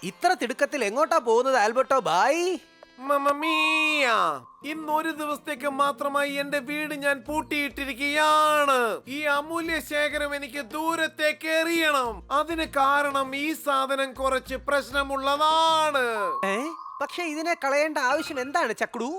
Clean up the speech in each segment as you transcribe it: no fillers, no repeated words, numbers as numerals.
ഇത്ര തിടുക്കത്തിൽ എങ്ങോട്ടാ പോകുന്നത് ആൽബർട്ടോ ബായ്? മമ്മീയ, ഇന്നൊരു ദിവസത്തേക്ക് മാത്രമായി എന്റെ വീട് ഞാൻ പൂട്ടിയിട്ടിരിക്കുകയാണ്. ഈ അമൂല്യ ശേഖരം എനിക്ക് ദൂരത്തേക്ക് എറിയണം. അതിന് കാരണം ഈ സാധനം കുറച്ച് പ്രശ്നമുള്ളതാണ്. പക്ഷെ ഇതിനെ കളയേണ്ട ആവശ്യം എന്താണ് ചക്രു?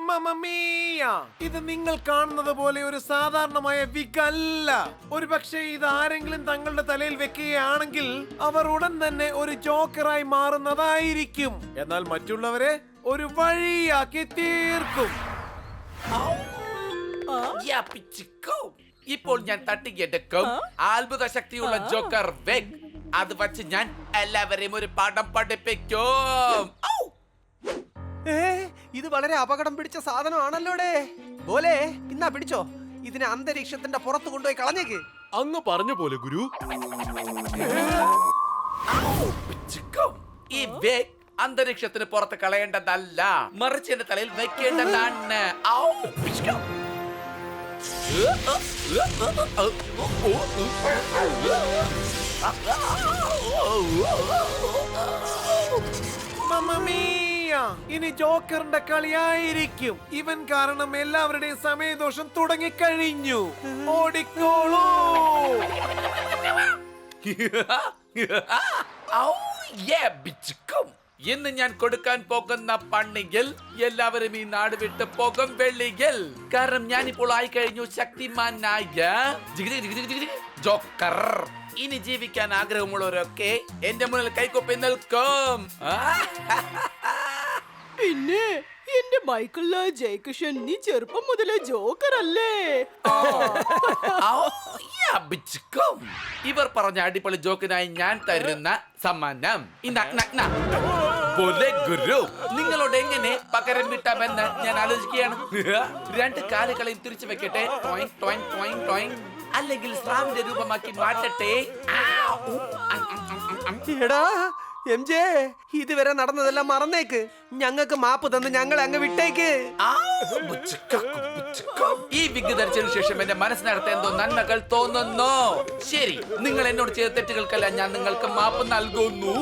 മമ്മീയ, ഇത് നിങ്ങൾ കാണുന്നത് പോലെ ഒരു സാധാരണമായ വിഗ് അല്ല. ഒരു പക്ഷേ ഇത് ആരെങ്കിലും തങ്ങളുടെ തലയിൽ വെക്കുകയാണെങ്കിൽ അവർ ഉടൻ തന്നെ ഒരു ജോക്കറായി മാറുന്നതായിരിക്കും. എന്നാൽ മറ്റുള്ളവരെ ഒരു വഴിയാക്കി തീർക്കും. ഇപ്പോൾ ഞാൻ തട്ടിയെടുക്കും അത്ഭുത ശക്തിയുള്ള ജോക്കർ വെഗ്. അത് വച്ച് ഞാൻ എല്ലാവരെയും ഒരു പാഠം പഠിപ്പിക്കും. ഇത് വളരെ അപകടം പിടിച്ച സാധനമാണല്ലോടെ. പോലെ ഇന്നാ പിടിച്ചോ, ഇതിനെ അന്തരീക്ഷത്തിന്റെ പുറത്ത് കൊണ്ടുപോയി കളഞ്ഞേക്ക്. അങ്ങ് പറഞ്ഞ പോലെ ഗുരു. ഈ വെഗ് അന്തരീക്ഷത്തിന് പുറത്ത് കളയേണ്ടതല്ല, മറിച്ച് എന്റെ തലയിൽ വെക്കേണ്ടതാണ്. ഇനി ജോക്കറിന്റെ കളിയായിരിക്കും. ഇവൻ കാരണം എല്ലാവരുടെയും സമയദോഷം തുടങ്ങിക്കഴിഞ്ഞു. ഓടിക്കോളൂ. ഇന്ന് ഞാൻ കൊടുക്കാൻ പോകുന്ന പണിയിൽ എല്ലാവരും ഈ നാട് വിട്ട് പോകും വെള്ളിയിൽ. കാരണം ഞാനിപ്പോൾ ആയി കഴിഞ്ഞു ശക്തിമാനായ ജോക്കർ. ഇനി ജീവിക്കാൻ ആഗ്രഹമുള്ളവരൊക്കെ എന്റെ മുന്നിൽ കൈകൊപ്പി നിൽക്കും. പിന്നെ എന്റെ മൈക്കിൾ ജയകൃഷ്ണൻ, നീ ചെറുപ്പം മുതലേ ജോക്കർ അല്ലേ? ഇവർ പറഞ്ഞ അടിപൊളി ജോക്കിനായി ഞാൻ തരുന്ന സമ്മാനം ഗുരു. നിങ്ങളോട് എങ്ങനെ പകരം വിട്ടാമെന്ന് ഞാൻ ആലോചിക്കുകയാണ്. രണ്ട് കാലുകളെയും തിരിച്ചു വെക്കട്ടെ, അല്ലെങ്കിൽ സ്രാവിന്റെ രൂപമാക്കി മാറ്റട്ടെ. എടാ MJ, ഇതുവരെ നടന്നതെല്ലാം മറന്നേക്ക്. ഞങ്ങൾക്ക് മാപ്പ് തന്ന് ഞങ്ങളെ അങ്ങ് വിട്ടേക്ക്. ഈ വിഗ് ധരിച്ചതിനു ശേഷം എന്റെ മനസ്സിനകത്ത് എന്തോ നന്മകൾ തോന്നുന്നു. ശരി, നിങ്ങൾ എന്നോട് ചെയ്ത തെറ്റുകൾക്കല്ല ഞാൻ നിങ്ങൾക്ക് മാപ്പ് നൽകുന്നു.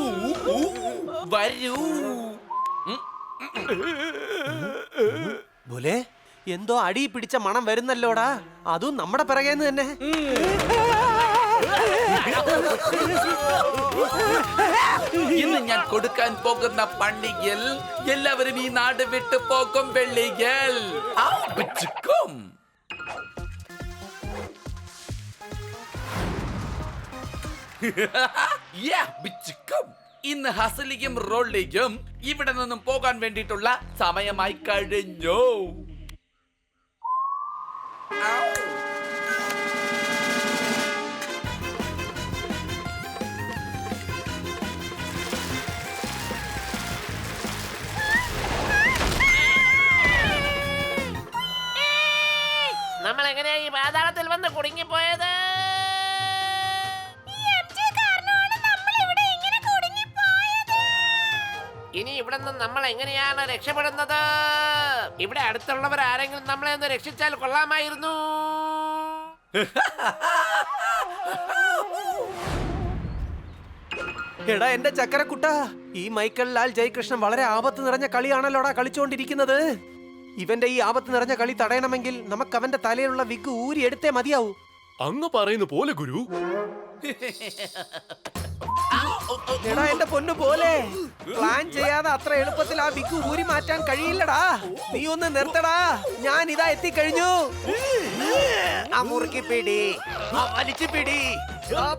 വരൂ. പോലെ എന്തോ അടി പിടിച്ച മണം വരുന്നല്ലോടാ, അതും നമ്മുടെ പിറകേന്ന് തന്നെ. ഇന്ന് ഞാൻ കൊടുക്കാൻ പോകുന്ന പള്ളിയിൽ എല്ലാവരും ഈ നാട് വിട്ടു പോകും വെള്ളിയിൽ. ഇന്ന് ഹസലിയും റോളിയും ഇവിടെ നിന്നും പോകാൻ വേണ്ടിയിട്ടുള്ള സമയമായി കഴിഞ്ഞു. നമ്മൾ എങ്ങനെയാ ഈ പാതാളത്തിൽ വന്ന് കുടുങ്ങിപ്പോയത്? ഇനി ഇവിടെ നിന്ന് നമ്മൾ എങ്ങനെയാണ് രക്ഷപ്പെടുന്നത്? ഇവിടെ അടുത്തുള്ളവർ ആരെങ്കിലും നമ്മളെ ഒന്ന് രക്ഷിച്ചാൽ കൊള്ളാമായിരുന്നു. എടാ എന്റെ ചക്കരക്കുട്ട, ഈ മൈക്കൽ ലാൽ ജയകൃഷ്ണൻ വളരെ ആപത്ത് നിറഞ്ഞ കളിയാണല്ലോടാ കളിച്ചുകൊണ്ടിരിക്കുന്നത്. ഇവന്റെ ഈ ആപത്ത് നിറഞ്ഞ കളി തടയണമെങ്കിൽ നമുക്ക് അവന്റെ തലയിലുള്ള വിഗ് ഊരി എടുത്തേ മതിയാവൂ. അങ്ങ് പറയുന്ന പോലെ ഗുരു. എടാ എന്റെ പൊന്നു പോലെ, പ്ലാൻ ചെയ്യാതെ അത്ര എളുപ്പത്തിൽ ആ വിഗ് ൂരി മാറ്റാൻ കഴിയില്ലടാ. നീ ഒന്ന് നിർത്തടാ, ഞാൻ ഇതാ എത്തിക്കഴിഞ്ഞു. ആ മുറുക്കി പിടി, ആ വലിച്ചു പിടി,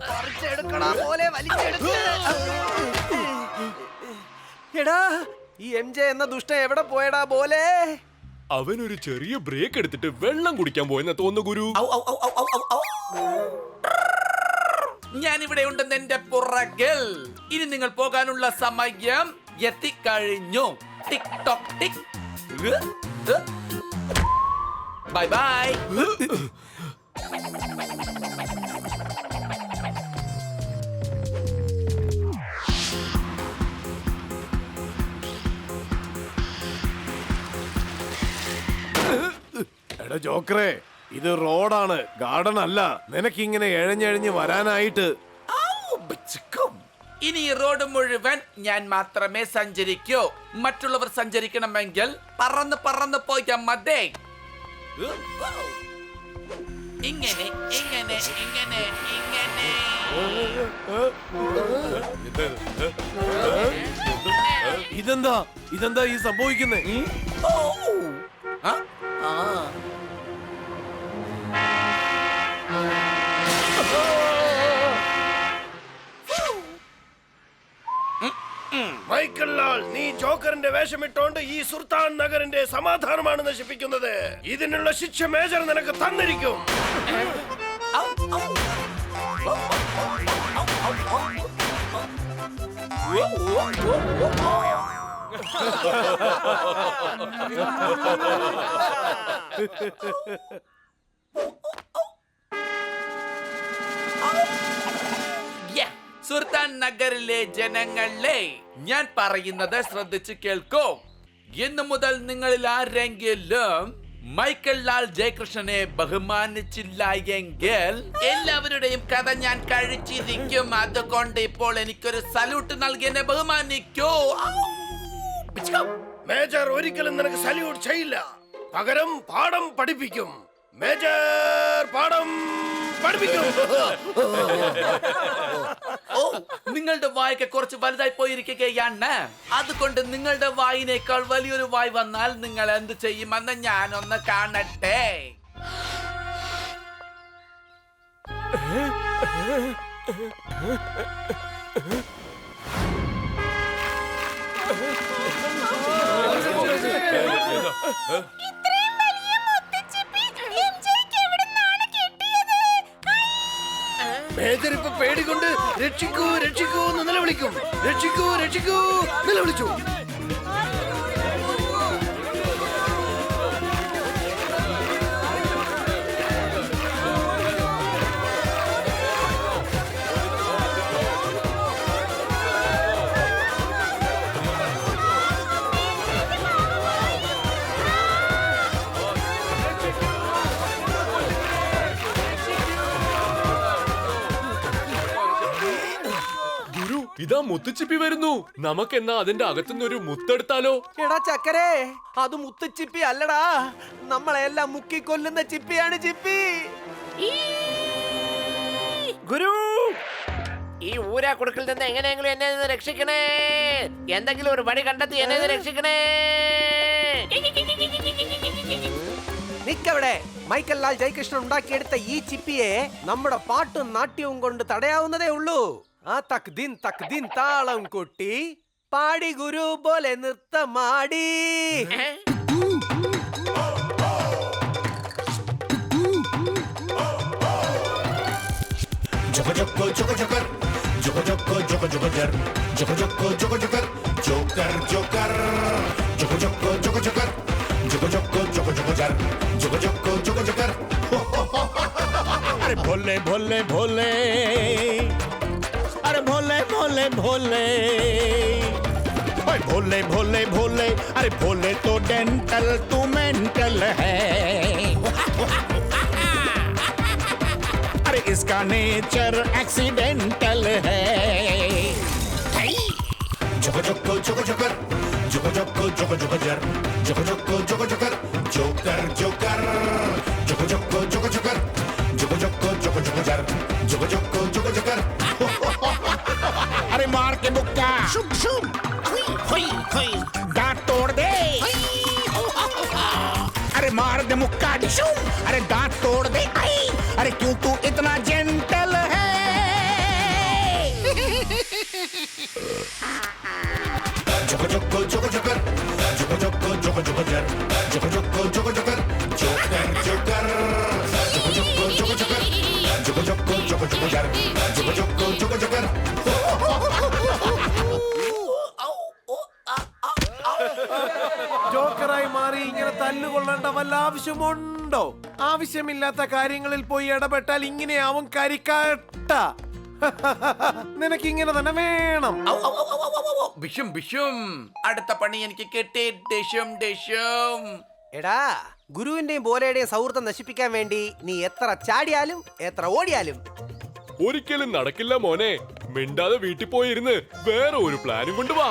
പറിച്ചെടുക്കടാ പോലെ വലിച്ചെടുക്ക. എടാ ഈ MJ എന്ന ദുഷ്ട എവിടെ പോയടാ പോലെ? അവനൊരു ചെറിയ ബ്രേക്ക് എടുത്തിട്ട് വെള്ളം കുടിക്കാൻ പോയെന്ന് തോന്നുന്നു ഗുരു. ഞാൻ ഇവിടെ ഉണ്ടെന്ന് എന്റെ പുറകിൽ. ഇനി നിങ്ങൾ പോകാനുള്ള സമയം എത്തിക്കഴിഞ്ഞു. Tick tock tick. Bye bye. എടാ ജോക്കറെ, ഇത് റോഡാണ്, ഗാർഡൻ അല്ല. നിനക്കിങ്ങനെ എഴഞ്ഞെഴഞ്ഞ് വരാനായിട്ട്. ഇനി ഈ റോഡ് മുഴുവൻ ഞാൻ മാത്രമേ സഞ്ചരിക്കൂ. മറ്റുള്ളവർ സഞ്ചരിക്കണമെങ്കിൽ പറന്ന് പറന്ന് പോയാൽ മതി. ഇങ്ങനെ ഇങ്ങനെ ഇങ്ങനെ ഇങ്ങനെ. ഇതെന്താ ഈ സംഭവിക്കുന്നേ? മൈക്കൽ ലാൽ, നീ ജോക്കറിന്റെ വേഷമിട്ടോണ്ട് ഈ സുൽത്താൻ നഗറിന്റെ സമാധാനമാണ് നശിപ്പിക്കുന്നത്. ഇതിനുള്ള ശിക്ഷ മേജർ നിനക്ക് തന്നിരിക്കും. സുൽത്താൻ നഗറിലെ ജനങ്ങളെ, ഞാൻ പറയുന്നത് ശ്രദ്ധിച്ചു കേൾക്കൂ. ഇന്നു മുതൽ നിങ്ങളിൽ ആരെങ്കിലും മൈക്കൽ ലാൽ ജയകൃഷ്ണനെ ബഹുമാനിച്ചില്ല എങ്കിൽ എല്ലാവരുടെയും കഥ ഞാൻ കഴിച്ചിരിക്കും. അതുകൊണ്ട് ഇപ്പോൾ എനിക്കൊരു സല്യൂട്ട് നൽകി എന്നെ ബഹുമാനിക്കൂ. മേജർ ഒരിക്കലും നിനക്ക് സല്യൂട്ട് ചെയ്യില്ല. പകരം പാഠം പഠിപ്പിക്കും. മേജർ പാഠം പഠിപ്പിക്കും. ഓ, നിങ്ങളുടെ വായൊക്കെ കുറച്ച് വലുതായി പോയിരിക്കുകയാണ്. അതുകൊണ്ട് നിങ്ങളുടെ വായിനേക്കാൾ വലിയൊരു വായ് വന്നാൽ നിങ്ങൾ എന്ത് ചെയ്യുമെന്ന് ഞാനൊന്ന് കാണട്ടെ. മേജർ ഇപ്പൊ പേടികൊണ്ട് രക്ഷിക്കൂ രക്ഷിക്കൂ എന്ന് നിലവിളിക്കും. രക്ഷിക്കൂ രക്ഷിക്കൂ നിലവിളിച്ചു. ഇതാ മുത്തുച്ചിപ്പി വരുന്നു. നമുക്കെന്നാ അതിന്റെ അകത്തുനിന്ന് ഒരു മുത്തെടുത്താലോ? എടാ ചക്കരേ, അത് മുത്തുച്ചിപ്പി അല്ലടാ, നമ്മളെല്ലാം മുക്കിക്കൊല്ലുന്ന ചിപ്പിയാണ് ചിപ്പി. ഗുരു, ഈ ഊരാ കുടുക്കിൽ നിന്ന് എങ്ങനെയെങ്കിലും എന്നെ നിന്ന് രക്ഷിക്കണേ. എന്തെങ്കിലും ഒരു വഴി കണ്ടെത്തി എന്നെ നിന്ന് രക്ഷിക്കണേ. നിക്കവിടെ. മൈക്കൽ ലാൽ ജയകൃഷ്ണൻ ഉണ്ടാക്കിയെടുത്ത ഈ ചിപ്പിയെ നമ്മുടെ പാട്ടും നാട്യവും കൊണ്ട് തടയാവുന്നതേ ഉള്ളൂ. ആ തക് ദിൻ താളം കൊട്ടി പാടി ഗുരു പോലെ നൃത്തമാടി. Joko joko joker, joko joko joko joko jar, joko joko joko joker, joker joker, joko joko joko joker, joko joko joko joko jar, joko joko joko joker. अरे भोले भोले भोले, अरे भोले भोले भोले, ओए भोले भोले भोले, अरे भोले तो डेंटल तू मेंटल है. इसका नेचर एक्सीडेंटल है. जोको जोको जोको joker, जोको जोको जोको जोको जर, जोको जोको जोको जोकर, जोकर जोकर, जोको जोको जोको जोकर, जोको जोको जोको जोको जर, जोको जोको जोको जोकर. अरे मार के मुक्का, शुभ शुभ, हुई हुई हुई, दांत तोड़ दे. अरे मार दे मुक्का डिशुम, अरे दांत तोड़ दे. आई अरे क्यों तू इतना जेंटल है. जोको जोको जोको जोकर, जोको जोको जोको जोको जर, जोको जोको जोको जोकर, जोकर जोकर, जोको जोको जोको जोकर, जोको जोको जोको जोको जर, जोको जोको जोको जोकर. ജോക്കറായി മാറി ഇങ്ങനെ തല്ലുകൊള്ളേണ്ട വല്ല ആവശ്യമുണ്ടോ? ആവശ്യമില്ലാത്ത കാര്യങ്ങളിൽ പോയി ഇടപെട്ടാൽ ഇങ്ങനെയാവും കരിക്കാട്ട. നിനക്ക് ഇങ്ങനെ തന്നെ വേണം. ബിഷും ബിഷും, അടുത്ത പണി എനിക്ക് കിട്ടി. ഡിഷും ഡിഷും. എടാ, ഗുരുവിന്റെയും ബോലയുടെയും സൗഹൃദം നശിപ്പിക്കാൻ വേണ്ടി നീ എത്ര ചാടിയാലും എത്ര ഓടിയാലും ഒരിക്കലും നടക്കില്ല മോനെ. മിണ്ടാതെ വീട്ടിൽ പോയിരുന്ന് വേറെ ഒരു പ്ലാനും കൊണ്ട് വാ.